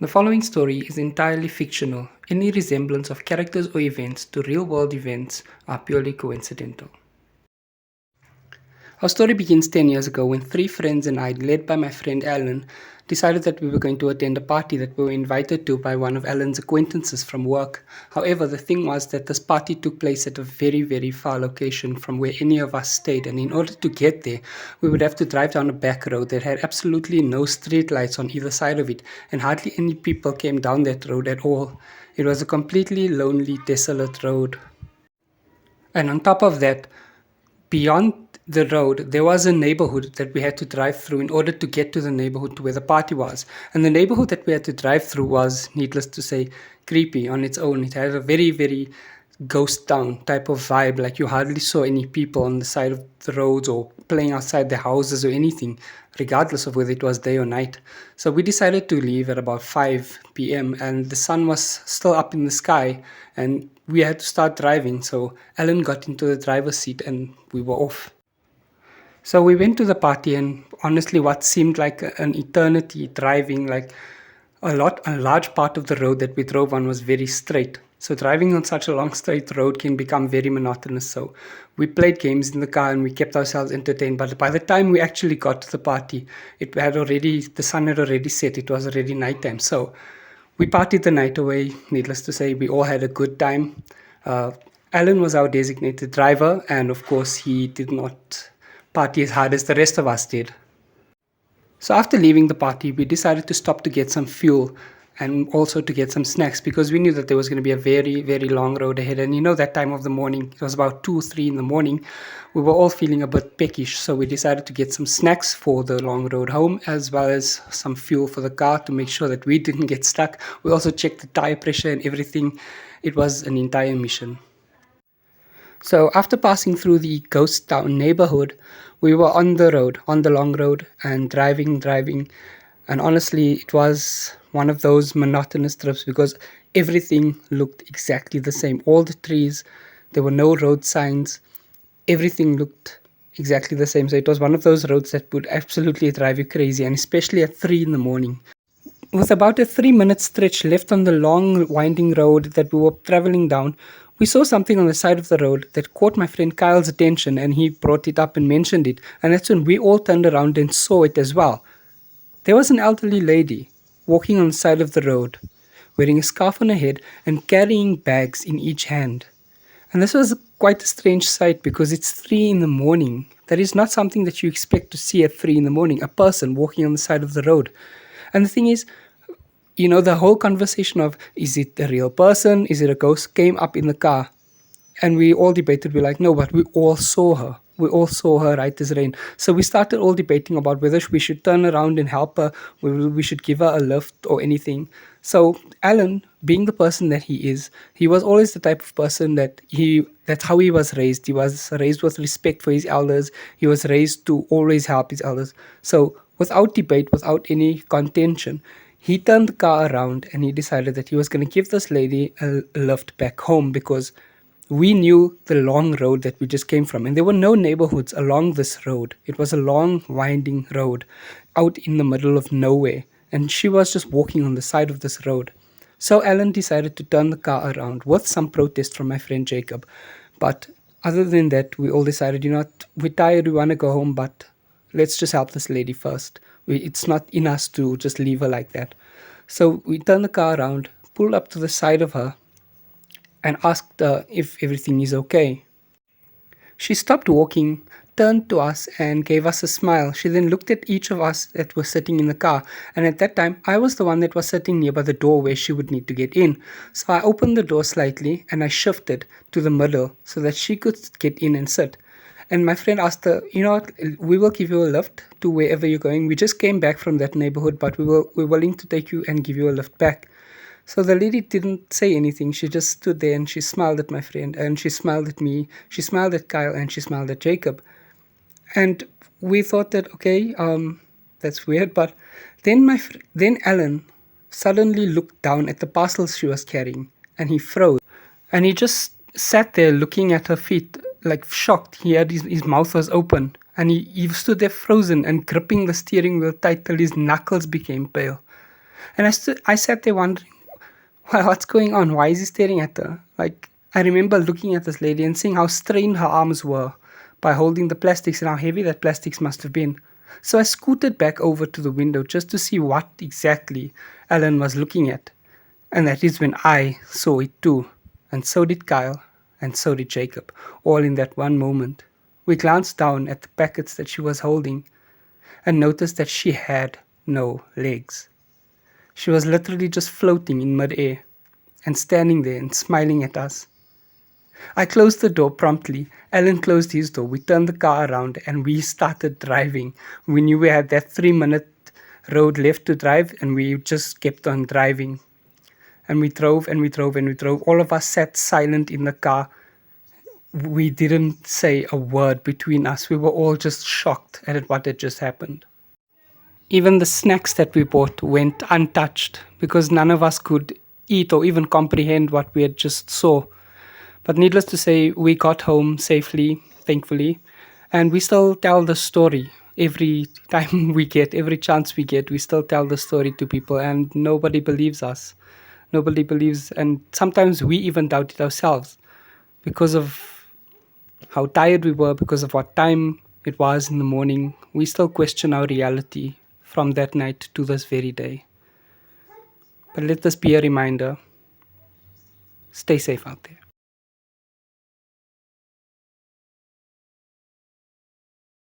The following story is entirely fictional. Any resemblance of characters or events to real-world events are purely coincidental. Our story begins 10 years ago when three friends and I, led by my friend Alan, decided that we were going to attend a party that we were invited to by one of Alan's acquaintances from work. However, the thing was that this party took place at a very, very far location from where any of us stayed, and in order to get there, we would have to drive down a back road that had absolutely no street lights on either side of it, and hardly any people came down that road at all. It was a completely lonely, desolate road. And on top of that, beyond the road, there was a neighborhood that we had to drive through in order to get to the neighborhood to where the party was. And the neighborhood that we had to drive through was, needless to say, creepy on its own. It had a very, very ghost town type of vibe. Like you hardly saw any people on the side of the roads or playing outside their houses or anything, regardless of whether it was day or night. So we decided to leave at about 5 p.m. and the sun was still up in the sky and we had to start driving. So Alan got into the driver's seat and we were off. So we went to the party, and honestly, what seemed like an eternity driving, like a large part of the road that we drove on was very straight. So driving on such a long straight road can become very monotonous. So we played games in the car and we kept ourselves entertained. But by the time we actually got to the party, the sun had already set. It was already nighttime. So we partied the night away. Needless to say, we all had a good time. Alan was our designated driver, and of course, he did not party as hard as the rest of us did. So after leaving the party, we decided to stop to get some fuel and also to get some snacks because we knew that there was going to be a very, very long road ahead. And that time of the morning, it was about 2 3 in the morning, we were all feeling a bit peckish. So we decided to get some snacks for the long road home as well as some fuel for the car to make sure that we didn't get stuck. We also checked the tire pressure and everything. It was an entire mission. So after passing through the ghost town neighborhood, we were on the road, on the long road, and driving. And honestly, it was one of those monotonous trips because everything looked exactly the same. All the trees, there were no road signs. Everything looked exactly the same. So it was one of those roads that would absolutely drive you crazy, and especially at 3 in the morning. With about a 3-minute stretch left on the long winding road that we were traveling down, we saw something on the side of the road that caught my friend Kyle's attention, and he brought it up and mentioned it, and that's when we all turned around and saw it as well. There was an elderly lady walking on the side of the road, wearing a scarf on her head and carrying bags in each hand. And this was quite a strange sight because it's 3 in the morning. That is not something that you expect to see at 3 in the morning, a person walking on the side of the road. And the thing is, the whole conversation of, is it a real person? Is it a ghost? Came up in the car. And we all debated. We're like, no, but we all saw her. We all saw her right as rain. So we started all debating about whether we should turn around and help her, whether we should give her a lift or anything. So Alan, being the person that he is, he was always the type of person that's how he was raised. He was raised with respect for his elders. He was raised to always help his elders. So without debate, without any contention, he turned the car around and he decided that he was going to give this lady a lift back home because we knew the long road that we just came from, and there were no neighborhoods along this road. It was a long, winding road out in the middle of nowhere, and she was just walking on the side of this road. So Alan decided to turn the car around with some protest from my friend Jacob. But other than that, we all decided, we're tired, we want to go home, but let's just help this lady first. It's not in us to just leave her like that. So we turned the car around, pulled up to the side of her, and asked her if everything is okay. She stopped walking, turned to us, and gave us a smile. She then looked at each of us that were sitting in the car, and at that time, I was the one that was sitting nearby the door where she would need to get in. So I opened the door slightly, and I shifted to the middle so that she could get in and sit. And my friend asked her, we will give you a lift to wherever you're going. We just came back from that neighborhood, but we're willing to take you and give you a lift back. So the lady didn't say anything. She just stood there and she smiled at my friend and she smiled at me. She smiled at Kyle and she smiled at Jacob. And we thought that, okay, that's weird. But then Alan suddenly looked down at the parcels she was carrying and he froze. And he just sat there looking at her feet like shocked. His mouth was open And he stood there frozen and gripping the steering wheel tight till his knuckles became pale. And I sat there wondering, what's going on? Why is he staring at her? Like, I remember looking at this lady and seeing how strained her arms were by holding the plastics and how heavy that plastics must have been. So I scooted back over to the window just to see what exactly Alan was looking at. And that is when I saw it too. And so did Kyle. And so did Jacob. All in that one moment. We glanced down at the packets that she was holding and noticed that she had no legs. She was literally just floating in midair and standing there and smiling at us. I closed the door promptly. Alan closed his door. We turned the car around and we started driving. We knew we had that 3-minute road left to drive and we just kept on driving. And we drove and we drove and we drove. All of us sat silent in the car. We didn't say a word between us. We were all just shocked at what had just happened. Even the snacks that we bought went untouched because none of us could eat or even comprehend what we had just saw. But needless to say, we got home safely, thankfully, and we still tell the story every time every chance we get, we still tell the story to people, and nobody believes us. Nobody believes, and sometimes we even doubt it ourselves because of how tired we were, because of what time it was in the morning. We still question our reality from that night to this very day. But let this be a reminder. Stay safe out there.